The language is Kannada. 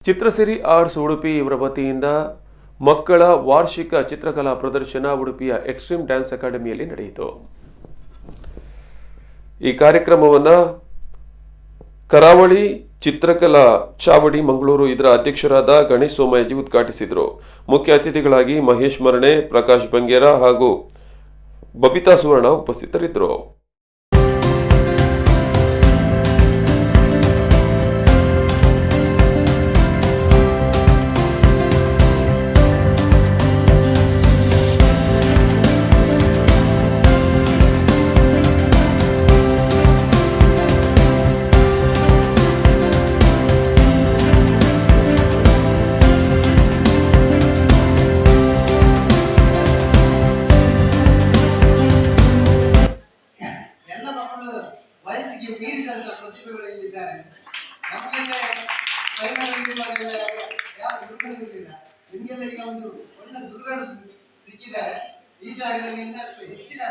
ಚಿತ್ರಸಿರಿ ಆರ್ಟ್ಸ್ ಉಡುಪಿ ಇವರ ವತಿಯಿಂದ ಮಕ್ಕಳ ವಾರ್ಷಿಕ ಚಿತ್ರಕಲಾ ಪ್ರದರ್ಶನ ಉಡುಪಿಯ ಎಕ್ಸ್ಟ್ರೀಮ್ ಡ್ಯಾನ್ಸ್ ಅಕಾಡೆಮಿಯಲ್ಲಿ ನಡೆಯಿತು. ಈ ಕಾರ್ಯಕ್ರಮವನ್ನು ಕರಾವಳಿ ಚಿತ್ರಕಲಾ ಚಾವಡಿ ಮಂಗಳೂರು ಇದರ ಅಧ್ಯಕ್ಷರಾದ ಗಣೇಶ್ ಸೋಮಯಾಜಿ ಉದ್ಘಾಟಿಸಿದರು. ಮುಖ್ಯ ಅತಿಥಿಗಳಾಗಿ ಮಹೇಶ್ ಮರಣೆ, ಪ್ರಕಾಶ್ ಬಂಗೇರ ಹಾಗೂ ಬಬಿತಾ ಸುವರ್ಣ ಉಪಸ್ಥಿತರಿದ್ದರು. ವಯಸ್ಸಿಗೆ ಮೀರಿದಂತ ಪ್ರತಿಭೆಗಳು ಇಲ್ಲಿದ್ದಾರೆ. ನಮಗೆಲ್ಲ ಪ್ರೈಮರಿಯಲ್ಲೆಲ್ಲ ಯಾವ ಗುರುಗಳು ಇರಲಿಲ್ಲ. ನಿಮಗೆಲ್ಲ ಈಗ ಒಂದು ಒಳ್ಳೆ ಗುರುಗಳು ಸಿಕ್ಕಿದ್ದಾರೆ. ಈ ಜಾಗದಲ್ಲಿ ಇನ್ನಷ್ಟು ಹೆಚ್ಚಿನ